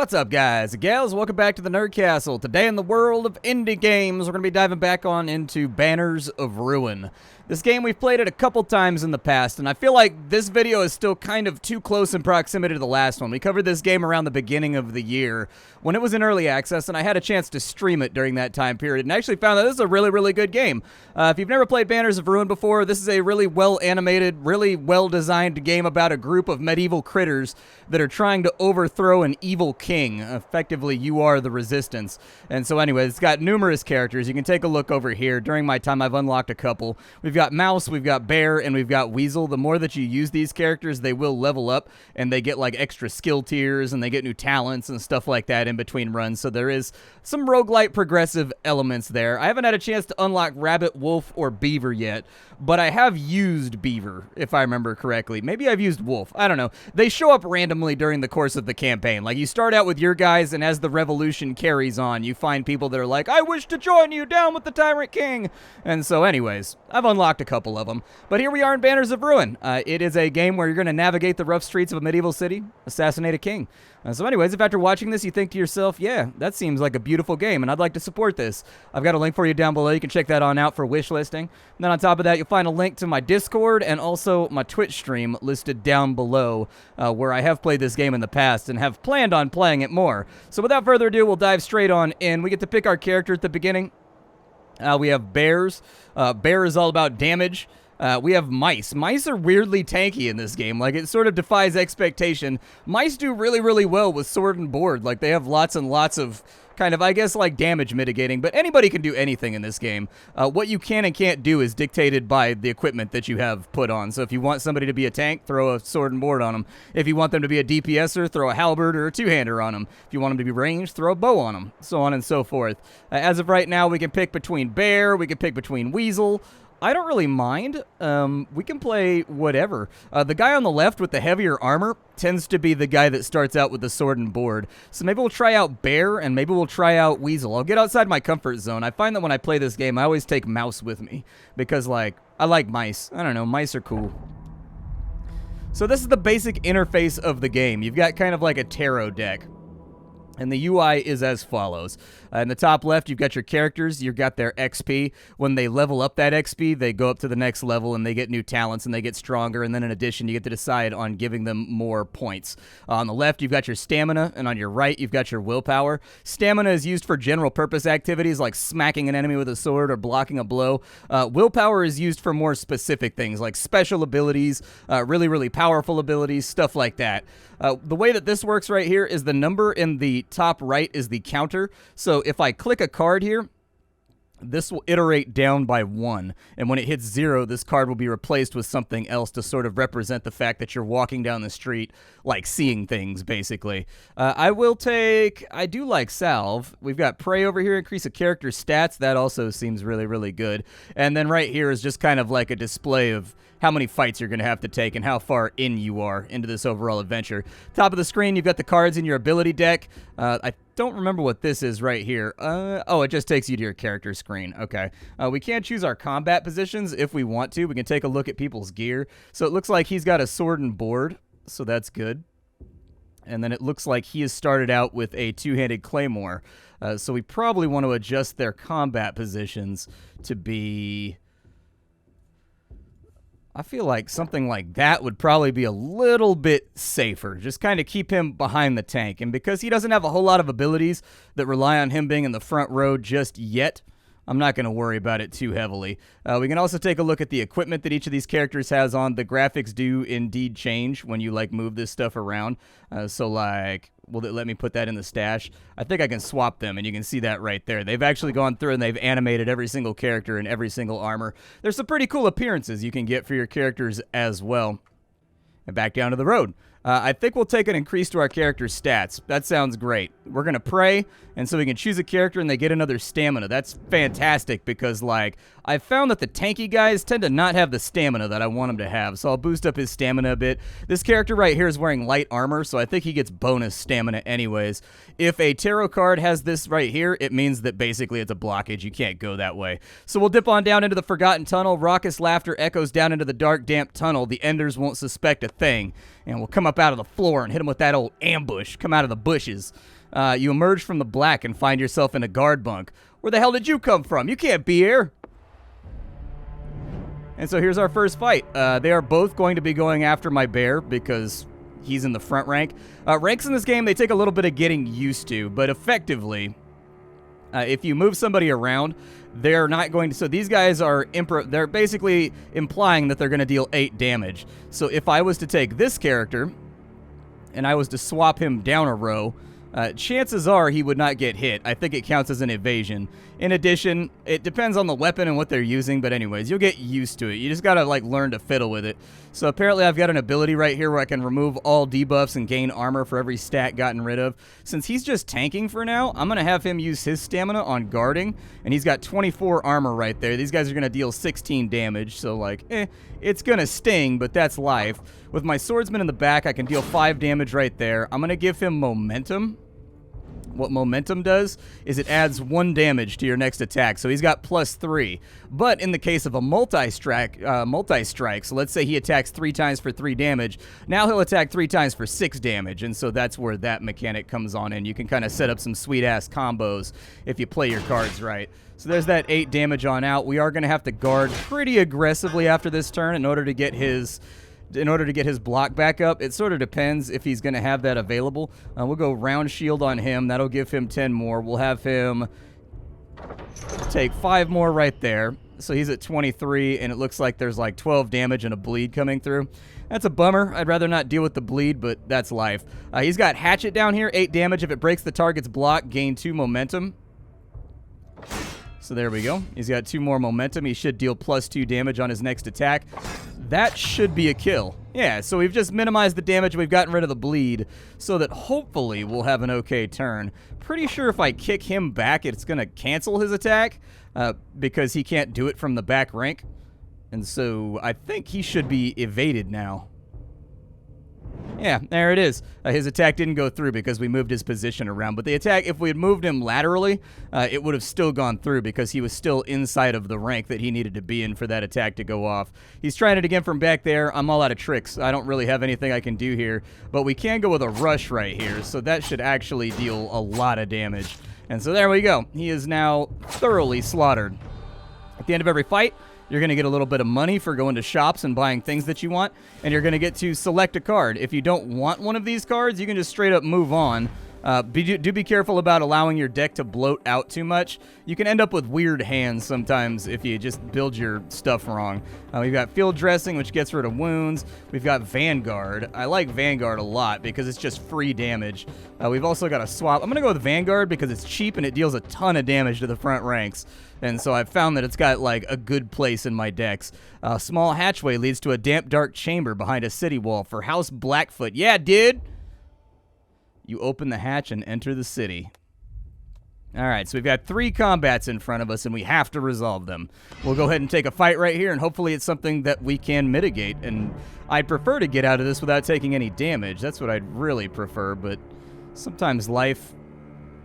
What's up, guys and gals? Welcome back to the Nerd Castle. Today in the world of indie games, we're going to be diving back on into Banners of Ruin. This game, we've played it a couple times in the past, and I feel like this video is still kind of too close in proximity to the last one. We covered this game around the beginning of the year when it was in early access, and I had a chance to stream it during that time period, and actually found that this is a really good game. If you've never played Banners of Ruin before, this is a really well-animated, really well-designed game about a group of medieval critters that are trying to overthrow an evil king. Effectively, you are the resistance. And so anyways, it's got numerous characters. You can take a look over here. During my time, I've unlocked a couple. We've got Mouse, we've got Bear, and we've got Weasel. The more that you use these characters, they will level up, and they get like extra skill tiers, and they get new talents and stuff like that in between runs. So there is some roguelite progressive elements there. I haven't had a chance to unlock Rabbit, Wolf, or Beaver yet, but I have used Beaver, if I remember correctly. Maybe I've used Wolf. I don't know. They show up randomly during the course of the campaign. Like, you start out with your guys, and as the revolution carries on, you find people that are like, I wish to join you, down with the Tyrant King. And so anyways, I've unlocked a couple of them. But here we are in Banners of Ruin. It is a game where you're going to navigate the rough streets of a medieval city, assassinate a king. So anyways, if after watching this you think to yourself, yeah, that seems like a beautiful game and I'd like to support this, I've got a link for you down below. You can check that on out for wish listing. And then on top of that, you'll find a link to my Discord and also my Twitch stream listed down below, where I have played this game in the past and have planned on playing it more. So without further ado, we'll dive straight on in. We get to pick our character at the beginning. We have bears. Bear is all about damage. We have mice. Mice are weirdly tanky in this game. Like, it sort of defies expectation. Mice do really well with sword and board. Like, they have lots and lots of kind of, I guess, like, damage mitigating. But anybody can do anything in this game. What you can and can't do is dictated by the equipment that you have put on. So if you want somebody to be a tank, throw a sword and board on them. If you want them to be a DPSer, throw a halberd or a two-hander on them. If you want them to be ranged, throw a bow on them. So on and so forth. As of right now, we can pick between Bear. We can pick between Weasel. I don't really mind. We can play whatever. The guy on the left with the heavier armor tends to be the guy that starts out with the sword and board. So maybe we'll try out Bear, and maybe we'll try out Weasel. I'll get outside my comfort zone. I find that when I play this game, I always take Mouse with me. Because, like, I like mice. I don't know, mice are cool. So this is the basic interface of the game. You've got kind of like a tarot deck. And the UI is as follows. In the top left, you've got your characters. You've got their XP. When they level up that XP, they go up to the next level, and they get new talents, and they get stronger. And then in addition, you get to decide on giving them more points. On the left, you've got your stamina, and on your right, you've got your willpower. Stamina is used for general purpose activities like smacking an enemy with a sword or blocking a blow. Willpower is used for more specific things like special abilities, really powerful abilities, stuff like that. The way that this works right here is the number in the top right is the counter. So if I click a card here, this will iterate down by 1, and when it hits 0, this card will be replaced with something else to sort of represent the fact that you're walking down the street, like seeing things, basically. I do like Salve. We've got Pray over here, increase a character's stats. That also seems really good. And then right here is just kind of like a display of how many fights you're going to have to take and how far in you are into this overall adventure. Top of the screen, you've got the cards in your ability deck. I don't remember what this is right here. Oh, it just takes you to your character screen. Okay. We can choose our combat positions if we want to. We can take a look at people's gear. So it looks like he's got a sword and board, so that's good. And then it looks like he has started out with a two-handed claymore. So we probably want to adjust their combat positions to be... I feel like something like that would probably be a little bit safer. Just kind of keep him behind the tank. And because he doesn't have a whole lot of abilities that rely on him being in the front row just yet, I'm not going to worry about it too heavily. We can also take a look at the equipment that each of these characters has on. The graphics do indeed change when you, like, move this stuff around. So, like, will it let me put that in the stash? I think I can swap them, and you can see that right there. They've actually gone through and they've animated every single character and every single armor. There's some pretty cool appearances you can get for your characters as well. And back down to the road. I think we'll take an increase to our character's stats. That sounds great. We're going to pray, and so we can choose a character and they get another stamina. That's fantastic because, like, I've found that the tanky guys tend to not have the stamina that I want them to have, so I'll boost up his stamina a bit. This character right here is wearing light armor, so I think he gets bonus stamina anyways. If a tarot card has this right here, it means that basically it's a blockage. You can't go that way. So we'll dip on down into the Forgotten Tunnel. Raucous laughter echoes down into the dark, damp tunnel. The enders won't suspect a thing. and we'll come up out of the floor and hit him with that old ambush. Come out of the bushes. You emerge from the black and find yourself in a guard bunk. Where the hell did you come from? You can't be here. And so here's our first fight. They are both going to be going after my bear because he's in the front rank. Ranks in this game, they take a little bit of getting used to, but effectively, if you move somebody around, they're not going to... So these guys are... They're basically implying that they're going to deal 8 damage. So if I was to take this character, and I was to swap him down a row, chances are he would not get hit. I think it counts as an evasion. In addition, it depends on the weapon and what they're using, but anyways, you'll get used to it. You just gotta, like, learn to fiddle with it. So apparently I've got an ability right here where I can remove all debuffs and gain armor for every stat gotten rid of. Since he's just tanking for now, I'm gonna have him use his stamina on guarding, and he's got 24 armor right there. These guys are gonna deal 16 damage, so, like, it's gonna sting, but that's life. With my swordsman in the back, I can deal 5 damage right there. I'm gonna give him momentum. What momentum does is it adds 1 damage to your next attack, so he's got +3. But in the case of a multi-strike, so let's say he attacks 3 times for 3 damage, now he'll attack 3 times for 6 damage, and so that's where that mechanic comes on in. You can kind of set up some sweet-ass combos if you play your cards right. So there's that 8 damage on out. We are going to have to guard pretty aggressively after this turn in order to get his block back up. It sort of depends if he's going to have that available. We'll go round shield on him. That'll give him 10 more. We'll have him take 5 more right there. So he's at 23, and it looks like there's like 12 damage and a bleed coming through. That's a bummer. I'd rather not deal with the bleed, but that's life. He's got hatchet down here, 8 damage. If it breaks the target's block, gain 2 momentum. So there we go. He's got 2 more momentum. He should deal +2 damage on his next attack. That should be a kill. Yeah, so we've just minimized the damage. We've gotten rid of the bleed so that hopefully we'll have an okay turn. Pretty sure if I kick him back, it's going to cancel his attack because he can't do it from the back rank. And so I think he should be evaded now. Yeah, there it is. His attack didn't go through because we moved his position around. But the attack, if we had moved him laterally, it would have still gone through because he was still inside of the rank that he needed to be in for that attack to go off. He's trying it again from back there. I'm all out of tricks. I don't really have anything I can do here. But we can go with a rush right here, so that should actually deal a lot of damage. And so there we go. He is now thoroughly slaughtered. At the end of every fight, you're going to get a little bit of money for going to shops and buying things that you want, and you're going to get to select a card. If you don't want one of these cards, you can just straight up move on. Do be careful about allowing your deck to bloat out too much. You can end up with weird hands sometimes if you just build your stuff wrong. We've got Field Dressing, which gets rid of wounds. We've got Vanguard. I like Vanguard a lot because it's just free damage. We've also got a swap. I'm going to go with Vanguard because it's cheap and it deals a ton of damage to the front ranks. And so I've found that it's got, like, a good place in my decks. Small hatchway leads to a damp, dark chamber behind a city wall for House Blackfoot. Yeah, dude! You open the hatch and enter the city. All right, so we've got 3 combats in front of us, and we have to resolve them. We'll go ahead and take a fight right here, and hopefully it's something that we can mitigate. And I'd prefer to get out of this without taking any damage. That's what I'd really prefer, but sometimes life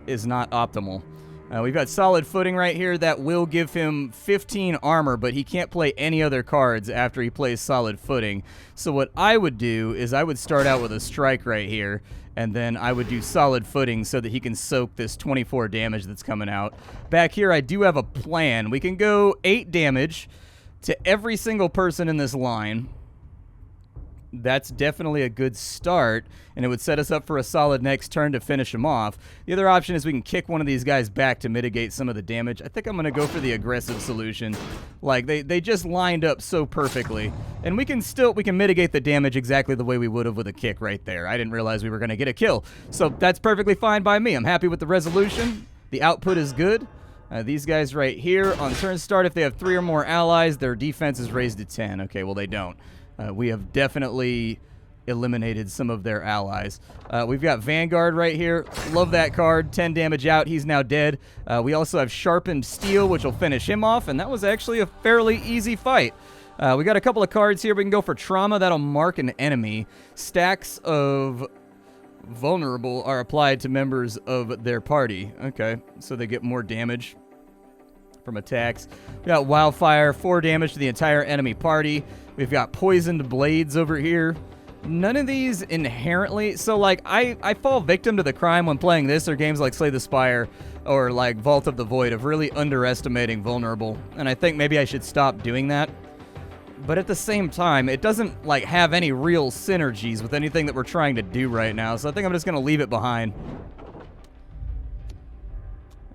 is not optimal. We've got solid footing right here. That will give him 15 armor, but he can't play any other cards after he plays solid footing. So what I would do is I would start out with a strike right here, and then I would do solid footing so that he can soak this 24 damage that's coming out. Back here, I do have a plan. We can go 8 damage to every single person in this line. That's definitely a good start, and it would set us up for a solid next turn to finish him off. The other option is we can kick one of these guys back to mitigate some of the damage. I think I'm going to go for the aggressive solution. Like, they just lined up so perfectly. And we can mitigate the damage exactly the way we would have with a kick right there. I didn't realize we were going to get a kill. So that's perfectly fine by me. I'm happy with the resolution. The output is good. These guys right here, on turn start, if they have 3 or more allies, their defense is raised to 10. Okay, well, they don't. We have definitely eliminated some of their allies. We've got Vanguard right here. Love that card. 10 damage out. He's now dead. We also have Sharpened Steel, which will finish him off, and that was actually a fairly easy fight. We got a couple of cards here. We can go for Trauma. That'll mark an enemy. Stacks of Vulnerable are applied to members of their party. Okay, so they get more damage from attacks. We got Wildfire, 4 damage to the entire enemy party. We've got Poisoned Blades over here. None of these inherently... So, like, I fall victim to the crime when playing this or games like Slay the Spire or, like, Vault of the Void of really underestimating vulnerable. And I think maybe I should stop doing that. But at the same time, it doesn't, like, have any real synergies with anything that we're trying to do right now. So I think I'm just going to leave it behind.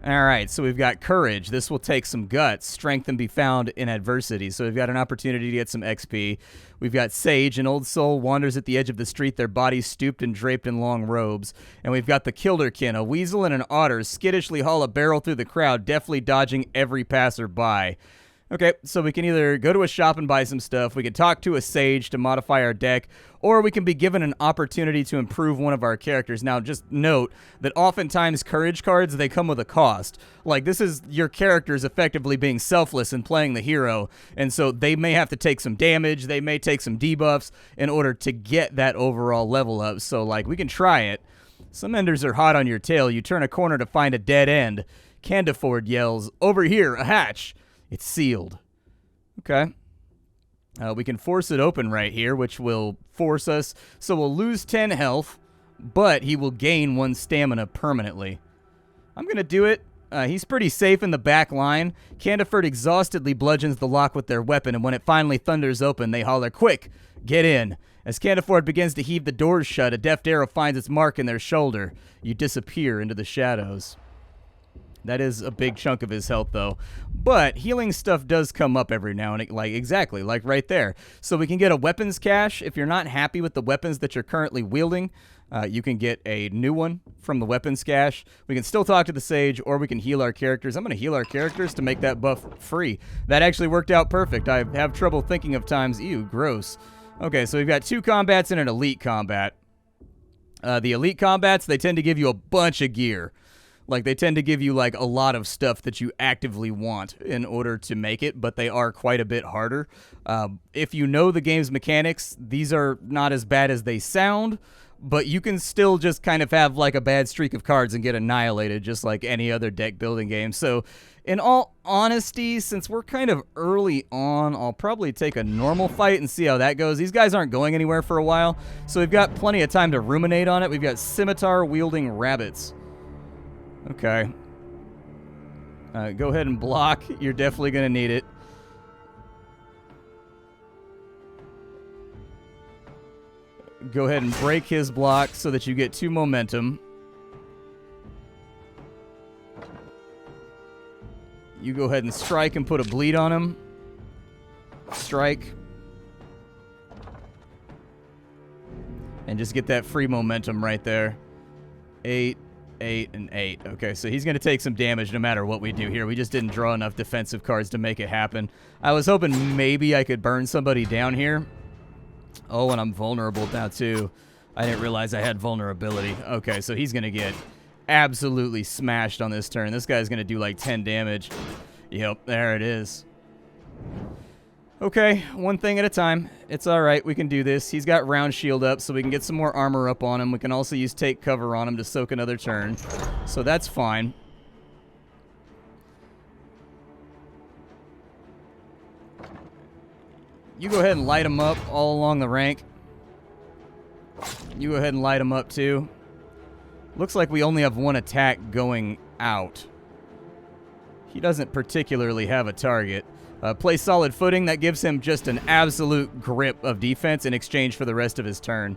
Alright, so we've got Courage. This will take some guts. Strength and be found in adversity. So we've got an opportunity to get some XP. We've got Sage. An old soul wanders at the edge of the street, their bodies stooped and draped in long robes. And we've got the Kilderkin. A weasel and an otter skittishly haul a barrel through the crowd, deftly dodging every passerby. Okay, so we can either go to a shop and buy some stuff, we can talk to a sage to modify our deck, or we can be given an opportunity to improve one of our characters. Now, just note that oftentimes courage cards, they come with a cost. Like, this is your characters effectively being selfless and playing the hero, and so they may have to take some damage, they may take some debuffs in order to get that overall level up. So, like, we can try it. Some enders are hot on your tail. You turn a corner to find a dead end. Candiford yells, "Over here, a hatch." It's sealed. Okay. We can force it open right here, which will force us. So we'll lose 10 health, but he will gain 1 stamina permanently. I'm going to do it. He's pretty safe in the back line. Candiford exhaustedly bludgeons the lock with their weapon, and when it finally thunders open, they holler, "Quick, get in." As Candiford begins to heave the doors shut, a deft arrow finds its mark in their shoulder. You disappear into the shadows. That is a big chunk of his health, though. But healing stuff does come up every now and again, like exactly, like right there. So we can get a weapons cache. If you're not happy with the weapons that you're currently wielding, you can get a new one from the weapons cache. We can still talk to the sage, or we can heal our characters. I'm going to heal our characters to make that buff free. That actually worked out perfect. I have trouble thinking of times. Ew, gross. Okay, so we've got 2 combats and an elite combat. The elite combats, they tend to give you a bunch of gear. Like, they tend to give you, like, a lot of stuff that you actively want in order to make it, but they are quite a bit harder. If you know the game's mechanics, these are not as bad as they sound, but you can still just kind of have, like, a bad streak of cards and get annihilated, just like any other deck-building game. So, in all honesty, since we're kind of early on, I'll probably take a normal fight and see how that goes. These guys aren't going anywhere for a while, so we've got plenty of time to ruminate on it. We've got scimitar-wielding rabbits. Okay. Go ahead and block. You're definitely going to need it. Go ahead and break his block so that you get 2 momentum. You go ahead and strike and put a bleed on him. Strike. And just get that free momentum right there. 8, 8, and 8. Okay, so he's going to take some damage no matter what we do here. We just didn't draw enough defensive cards to make it happen. I was hoping maybe I could burn somebody down here. Oh, and I'm vulnerable now, too. I didn't realize I had vulnerability. Okay, so he's going to get absolutely smashed on this turn. This guy's going to do like 10 damage. Yep, there it is. Okay, one thing at a time. It's all right. We can do this. He's got round shield up, so we can get some more armor up on him. We can also use take cover on him to soak another turn. So that's fine. You go ahead and light him up all along the rank. You go ahead and light him up too. Looks like we only have 1 attack going out. He doesn't particularly have a target. Play solid footing. That gives him just an absolute grip of defense in exchange for the rest of his turn.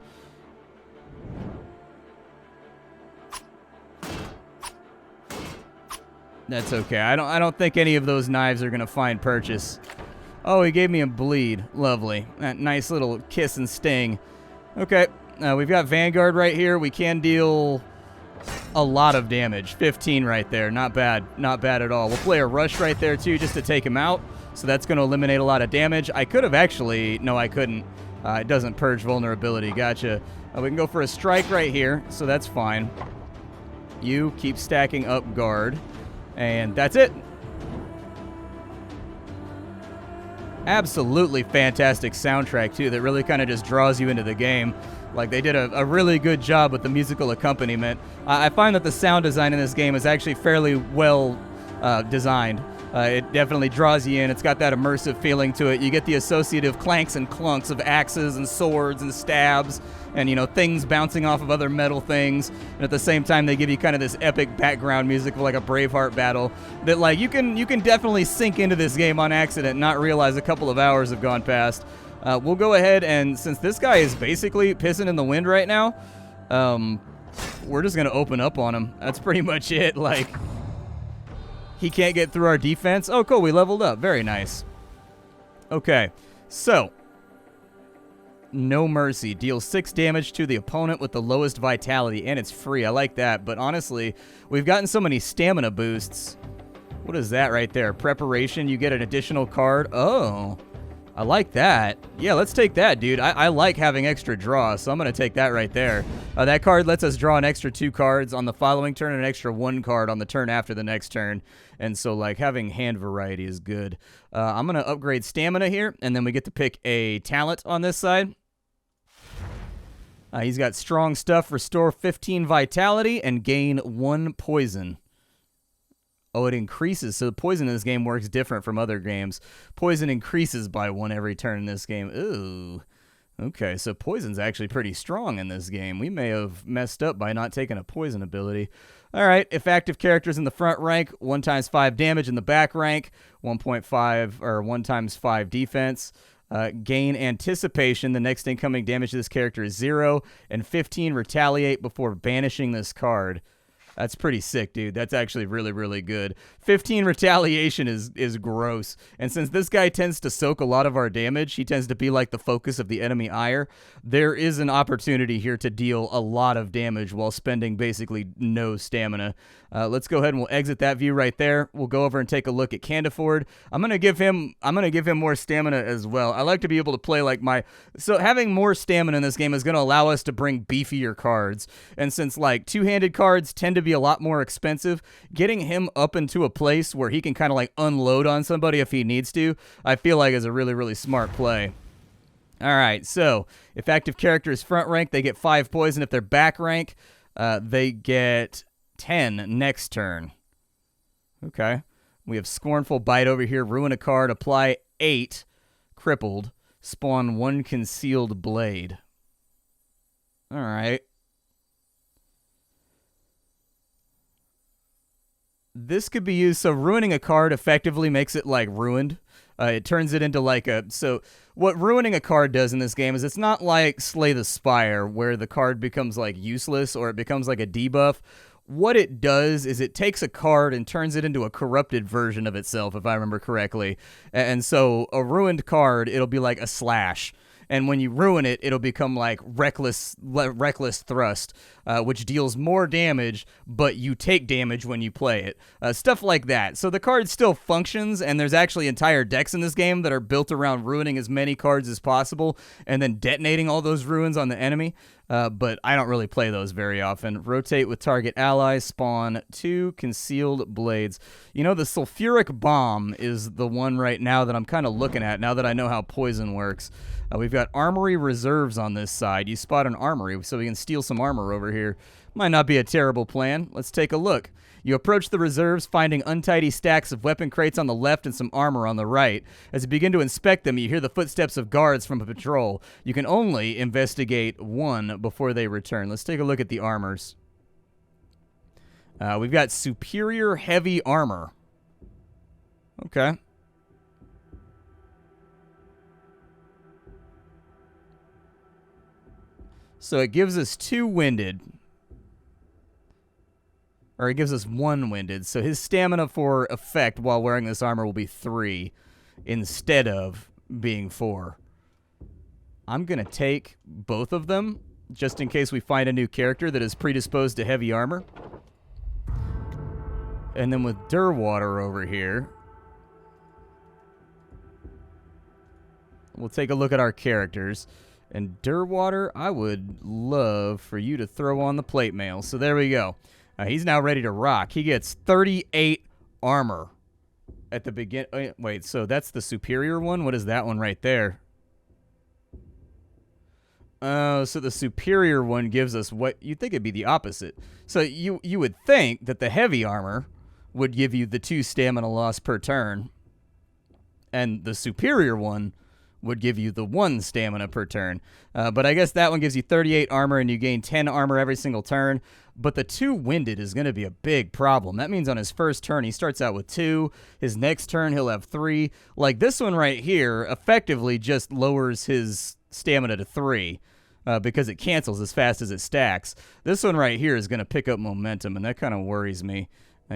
That's okay. I don't think any of those knives are going to find purchase. Oh, he gave me a bleed. Lovely. That nice little kiss and sting. Okay. We've got Vanguard right here. We can deal a lot of damage. 15 right there. Not bad. Not bad at all. We'll play a Rush right there, too, just to take him out. So that's going to eliminate a lot of damage. I could have actually... No, I couldn't. It doesn't purge vulnerability. Gotcha. We can go for a Strike right here, so that's fine. You keep stacking up guard. And that's it. Absolutely fantastic soundtrack, too, that really kind of just draws you into the game. Like, they did a really good job with the musical accompaniment. I find that the sound design in this game is actually fairly well designed. It definitely draws you in. It's got that immersive feeling to it. You get the associative clanks and clunks of axes and swords and stabs and, you know, things bouncing off of other metal things. And at the same time, they give you kind of this epic background music of like a Braveheart battle that, like, you can definitely sink into this game on accident and not realize a couple of hours have gone past. We'll go ahead and, since this guy is basically pissing in the wind right now, we're just going to open up on him. That's pretty much it. Like, he can't get through our defense. Oh, cool. We leveled up. Very nice. Okay. So, No Mercy. Deals 6 damage to the opponent with the lowest vitality, and it's free. I like that. But honestly, we've gotten so many stamina boosts. What is that right there? Preparation. You get an additional card. Oh, I like that. Yeah, let's take that, dude. I like having extra draw, so I'm going to take that right there. That card lets us draw an extra 2 cards on the following turn and an extra 1 card on the turn after the next turn. And so, like, having hand variety is good. I'm going to upgrade stamina here, and then we get to pick a talent on this side. He's got strong stuff, restore 15 vitality, and gain 1 poison. Oh, it increases. So the poison in this game works different from other games. Poison increases by 1 every turn in this game. Ooh. Okay, so poison's actually pretty strong in this game. We may have messed up by not taking a poison ability. All right, if active characters in the front rank, 1 times 5 damage in the back rank, 1.5 or 1 times 5 defense. Gain anticipation. The next incoming damage to this character is 0, and 15 retaliate before banishing this card. That's pretty sick, dude. That's actually really, really good. 15 retaliation is gross. And since this guy tends to soak a lot of our damage, he tends to be like the focus of the enemy ire, there is an opportunity here to deal a lot of damage while spending basically no stamina. Let's go ahead and we'll exit that view right there. We'll go over and take a look at Candiford. I'm gonna give him more stamina as well. I like to be able to play like so having more stamina in this game is gonna allow us to bring beefier cards. And since like two-handed cards tend to be a lot more expensive, getting him up into a place where he can kind of like unload on somebody if he needs to, I feel like is a really, really smart play. All right, so if active character is front rank, they get 5 poison. If they're back rank, they get 10 next turn. Okay. We have Scornful Bite over here. Ruin a card. Apply 8. Crippled. Spawn 1 Concealed Blade. All right. This could be used. So ruining a card effectively makes it like ruined. It turns it into like a... So what ruining a card does in this game is it's not like Slay the Spire where the card becomes like useless or it becomes like a debuff. What it does is it takes a card and turns it into a corrupted version of itself, if I remember correctly. And so a ruined card, it'll be like a slash. And when you ruin it, it'll become like Reckless Thrust, which deals more damage, but you take damage when you play it. Stuff like that. So the card still functions, and there's actually entire decks in this game that are built around ruining as many cards as possible and then detonating all those ruins on the enemy. But I don't really play those very often. Rotate with target allies. Spawn 2 Concealed Blades. You know, the Sulfuric Bomb is the one right now that I'm kind of looking at now that I know how poison works. We've got Armory reserves on this side. You spot an Armory, so we can steal some armor over here. Might not be a terrible plan. Let's take a look. You approach the reserves, finding untidy stacks of weapon crates on the left and some armor on the right. As you begin to inspect them, you hear the footsteps of guards from a patrol. You can only investigate 1 before they return. Let's take a look at the armors. We've got superior heavy armor. Okay. So it gives us 2 winded. Or it gives us 1 winded. So his stamina for effect while wearing this armor will be 3 instead of being 4. I'm going to take both of them just in case we find a new character that is predisposed to heavy armor. And then with Durwater over here, we'll take a look at our characters. And Durwater, I would love for you to throw on the plate mail. So there we go. He's now ready to rock. He gets 38 armor at the beginning. Wait, so that's the superior one? What is that one right there? Oh, so the superior one gives us what you'd think it'd be the opposite. So you would think that the heavy armor would give you the 2 stamina loss per turn. And the superior one would give you the 1 stamina per turn. But I guess that one gives you 38 armor and you gain 10 armor every single turn. But the 2 winded is going to be a big problem. That means on his first turn, he starts out with 2. His next turn, he'll have 3. Like this one right here effectively just lowers his stamina to 3 because it cancels as fast as it stacks. This one right here is going to pick up momentum, and that kind of worries me.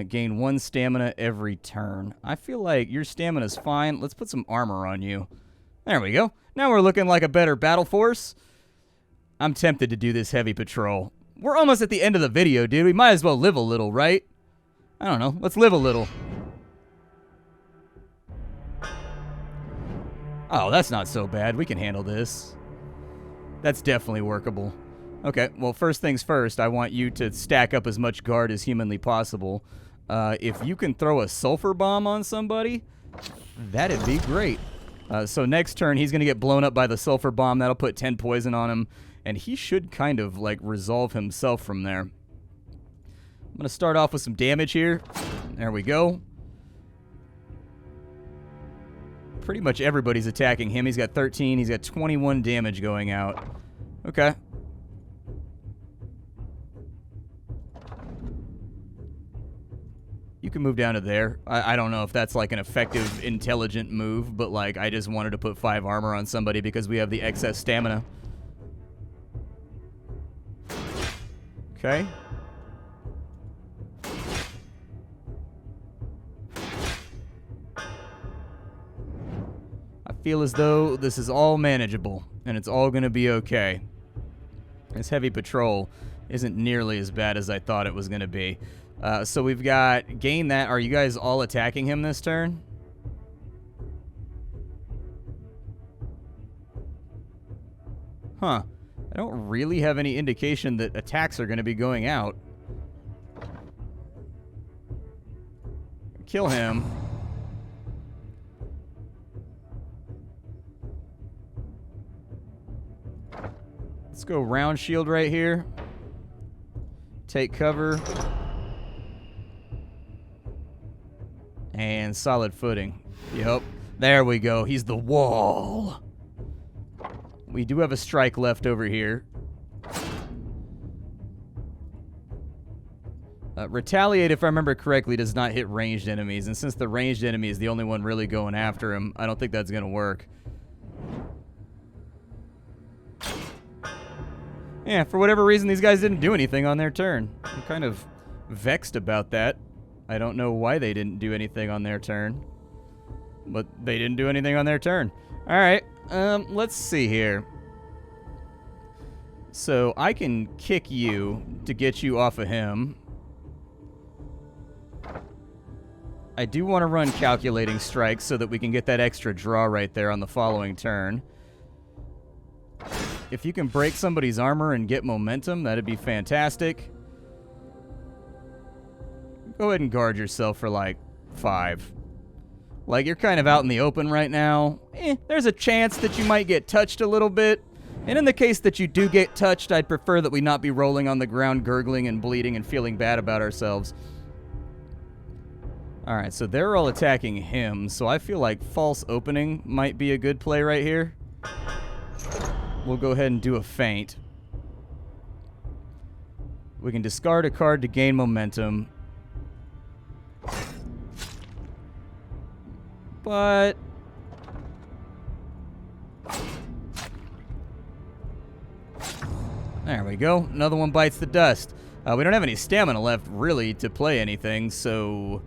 Gain 1 stamina every turn. I feel like your stamina's fine. Let's put some armor on you. There we go. Now we're looking like a better battle force. I'm tempted to do this heavy patrol. We're almost at the end of the video, dude. We might as well live a little, right? I don't know. Let's live a little. Oh, that's not so bad. We can handle this. That's definitely workable. Okay, well, first things first, I want you to stack up as much guard as humanly possible. If you can throw a sulfur bomb on somebody, that'd be great. So next turn, he's going to get blown up by the sulfur bomb. That'll put 10 poison on him, and he should kind of, like, resolve himself from there. I'm going to start off with some damage here. There we go. Pretty much everybody's attacking him. He's got 13. He's got 21 damage going out. Okay. You can move down to there. I don't know if that's like an effective, intelligent move, but like I just wanted to put 5 armor on somebody because we have the excess stamina. Okay. I feel as though this is all manageable, and it's all going to be okay. This heavy patrol isn't nearly as bad as I thought it was going to be. So we've got gain that. Are you guys all attacking him this turn? Huh. I don't really have any indication that attacks are going to be going out. Kill him. Let's go round shield right here. Take cover. And solid footing. Yep. There we go. He's the wall. We do have a strike left over here. Retaliate, if I remember correctly, does not hit ranged enemies. And since the ranged enemy is the only one really going after him, I don't think that's going to work. Yeah, for whatever reason, these guys didn't do anything on their turn. I'm kind of vexed about that. I don't know why they didn't do anything on their turn. But they didn't do anything on their turn. Alright, let's see here. So, I can kick you to get you off of him. I do want to run calculating strikes so that we can get that extra draw right there on the following turn. If you can break somebody's armor and get momentum, that'd be fantastic. Go ahead and guard yourself for, like, 5. Like, you're kind of out in the open right now. There's a chance that you might get touched a little bit. And in the case that you do get touched, I'd prefer that we not be rolling on the ground, gurgling and bleeding and feeling bad about ourselves. Alright, so they're all attacking him, so I feel like false opening might be a good play right here. We'll go ahead and do a feint. We can discard a card to gain momentum. But there we go. Another one bites the dust. We don't have any stamina left, really, to play anything, so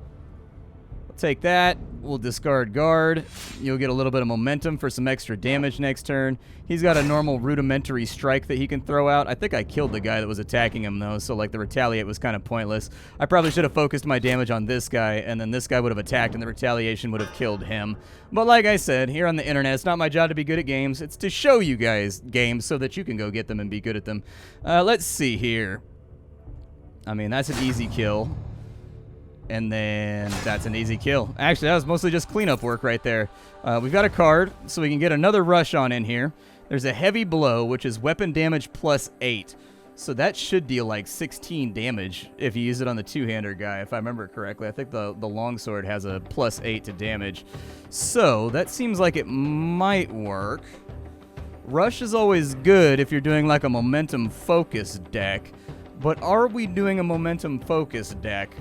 we'll take that. We'll discard guard. You'll get a little bit of momentum for some extra damage next turn. He's got a normal rudimentary strike that he can throw out. I think I killed the guy that was attacking him, though, so, like, the retaliate was kind of pointless. I probably should have focused my damage on this guy, and then this guy would have attacked, and the retaliation would have killed him. But like I said, here on the internet, it's not my job to be good at games. It's to show you guys games so that you can go get them and be good at them. Let's see here. I mean, that's an easy kill. And then that's an easy kill. Actually, that was mostly just cleanup work right there. We've got a card, so we can get another rush on in here. There's a heavy blow, which is weapon damage plus 8. So that should deal like 16 damage if you use it on the two-hander guy, if I remember correctly. I think the longsword has a +8 to damage. So that seems like it might work. Rush is always good if you're doing like a momentum focus deck. But are we doing a momentum focus deck?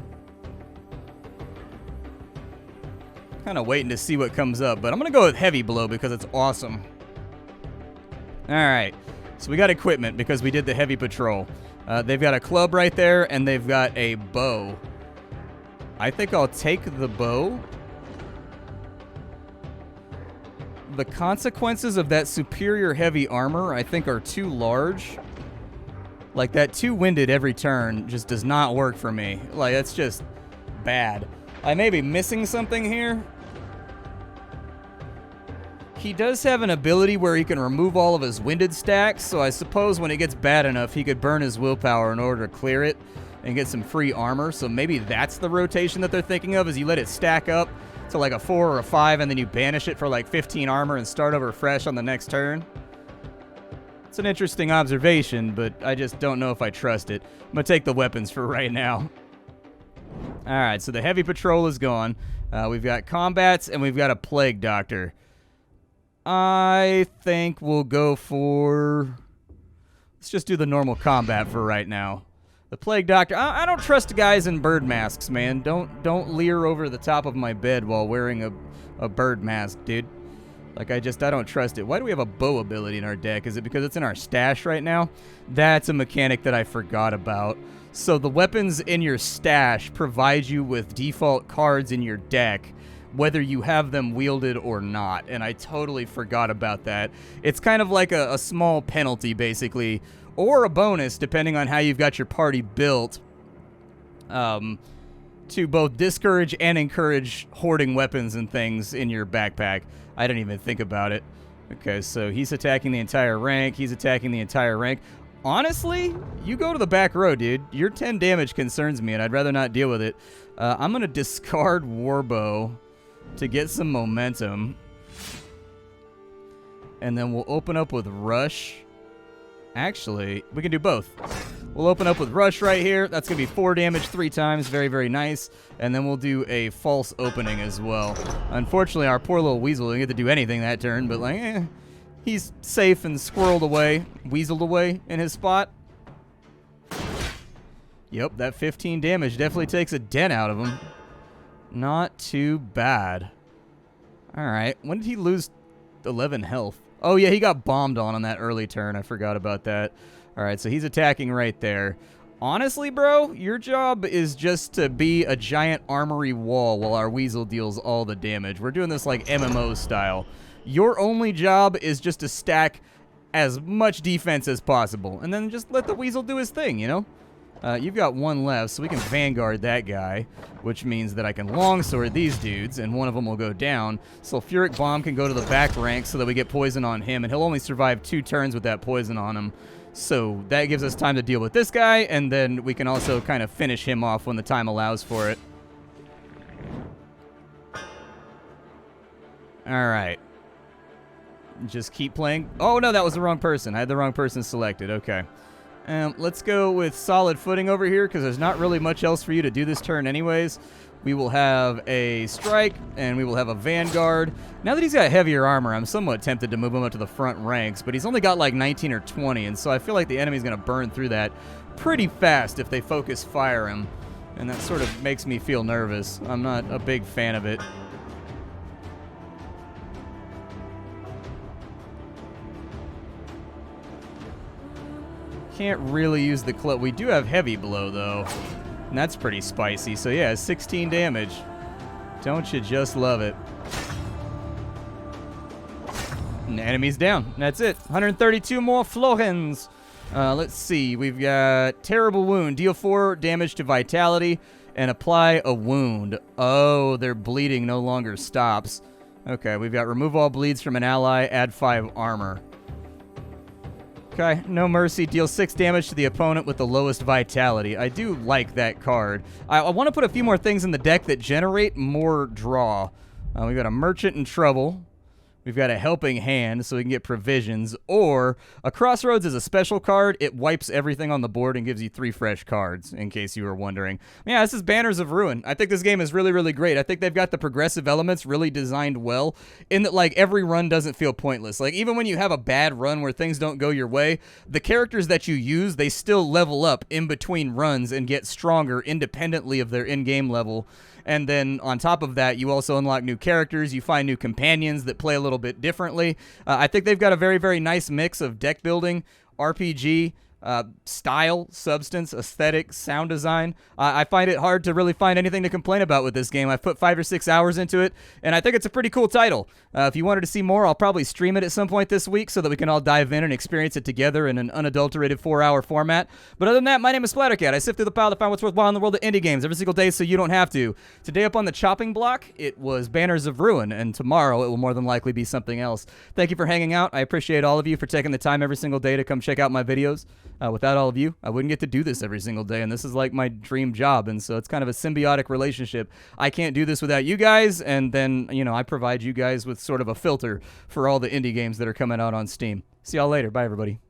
Kind of waiting to see what comes up, but I'm going to go with heavy blow because it's awesome. Alright, so we got equipment because we did the heavy patrol. They've got a club right there, and they've got a bow. I think I'll take the bow. The consequences of that superior heavy armor, I think, are too large. Like, that two-winded every turn just does not work for me. Like, that's just bad. I may be missing something here. He does have an ability where he can remove all of his winded stacks, so I suppose when it gets bad enough, he could burn his willpower in order to clear it and get some free armor. So maybe that's the rotation that they're thinking of, is you let it stack up to like a 4 or a 5, and then you banish it for like 15 armor and start over fresh on the next turn. It's an interesting observation, but I just don't know if I trust it. I'm going to take the weapons for right now. Alright, so the heavy patrol is gone. We've got combats, and we've got a plague doctor. I think we'll go for... Let's just do the normal combat for right now. The plague doctor... I don't trust guys in bird masks, man. Don't leer over the top of my bed while wearing a bird mask, dude. Like, I don't trust it. Why do we have a bow ability in our deck? Is it because it's in our stash right now? That's a mechanic that I forgot about. So the weapons in your stash provide you with default cards in your deck, whether you have them wielded or not, and I totally forgot about that. It's kind of like a small penalty, basically, or a bonus, depending on how you've got your party built, to both discourage and encourage hoarding weapons and things in your backpack. I didn't even think about it. Okay, so he's attacking the entire rank. He's attacking the entire rank. Honestly, you go to the back row, dude. Your 10 damage concerns me, and I'd rather not deal with it. I'm going to discard Warbow to get some momentum. And then we'll open up with Rush. Actually, we can do both. We'll open up with Rush right here. That's going to be 4 damage 3 times. Very, very nice. And then we'll do a false opening as well. Unfortunately, our poor little Weasel didn't get to do anything that turn, but like, he's safe and squirreled away, weaseled away in his spot. Yep, that 15 damage definitely takes a dent out of him. Not too bad. Alright, when did he lose 11 health? Oh yeah, he got bombed on that early turn. I forgot about that. Alright, so he's attacking right there. Honestly, bro, your job is just to be a giant armory wall while our Weasel deals all the damage. We're doing this like MMO style. Your only job is just to stack as much defense as possible, and then just let the Weasel do his thing, you know? You've got 1 left, so we can Vanguard that guy, which means that I can longsword these dudes, and one of them will go down. Sulfuric Bomb can go to the back rank so that we get poison on him, and he'll only survive 2 turns with that poison on him. So that gives us time to deal with this guy, and then we can also kind of finish him off when the time allows for it. Alright. Just keep playing. Oh, no, that was the wrong person. I had the wrong person selected. Okay. Let's go with solid footing over here because there's not really much else for you to do this turn anyways. We will have a strike, and we will have a Vanguard. Now that he's got heavier armor, I'm somewhat tempted to move him up to the front ranks, but he's only got like 19 or 20, and so I feel like the enemy's going to burn through that pretty fast if they focus fire him, and that sort of makes me feel nervous. I'm not a big fan of it. Can't really use the club. We do have heavy blow, though. And that's pretty spicy. So, yeah, 16 damage. Don't you just love it? And the enemy's down. That's it. 132 more florins. Let's see. We've got Terrible Wound. Deal 4 damage to Vitality and apply a wound. Oh, their bleeding no longer stops. Okay, we've got Remove All Bleeds from an ally. Add 5 armor. Okay, No Mercy. Deals 6 damage to the opponent with the lowest vitality. I do like that card. I want to put a few more things in the deck that generate more draw. We've got a Merchant in Trouble. We've got a Helping Hand, so we can get provisions. Or a Crossroads is a special card. It wipes everything on the board and gives you 3 fresh cards, in case you were wondering. Yeah, this is Banners of Ruin. I think this game is really, really great. I think they've got the progressive elements really designed well, in that, like, every run doesn't feel pointless. Like, even when you have a bad run where things don't go your way, the characters that you use, they still level up in between runs and get stronger independently of their in-game level. And then on top of that, you also unlock new characters. You find new companions that play a little bit differently. I think they've got a very, very nice mix of deck building, RPG, style, substance, aesthetic, sound design. I find it hard to really find anything to complain about with this game. I've put 5 or 6 hours into it, and I think it's a pretty cool title. If you wanted to see more, I'll probably stream it at some point this week so that we can all dive in and experience it together in an unadulterated 4-hour format. But other than that, my name is Splattercat. I sift through the pile to find what's worthwhile in the world of indie games every single day so you don't have to. Today up on the chopping block, it was Banners of Ruin, and tomorrow it will more than likely be something else. Thank you for hanging out. I appreciate all of you for taking the time every single day to come check out my videos. Without all of you, I wouldn't get to do this every single day, and this is like my dream job, and so it's kind of a symbiotic relationship. I can't do this without you guys, and then, you know, I provide you guys with sort of a filter for all the indie games that are coming out on Steam. See y'all later. Bye, everybody.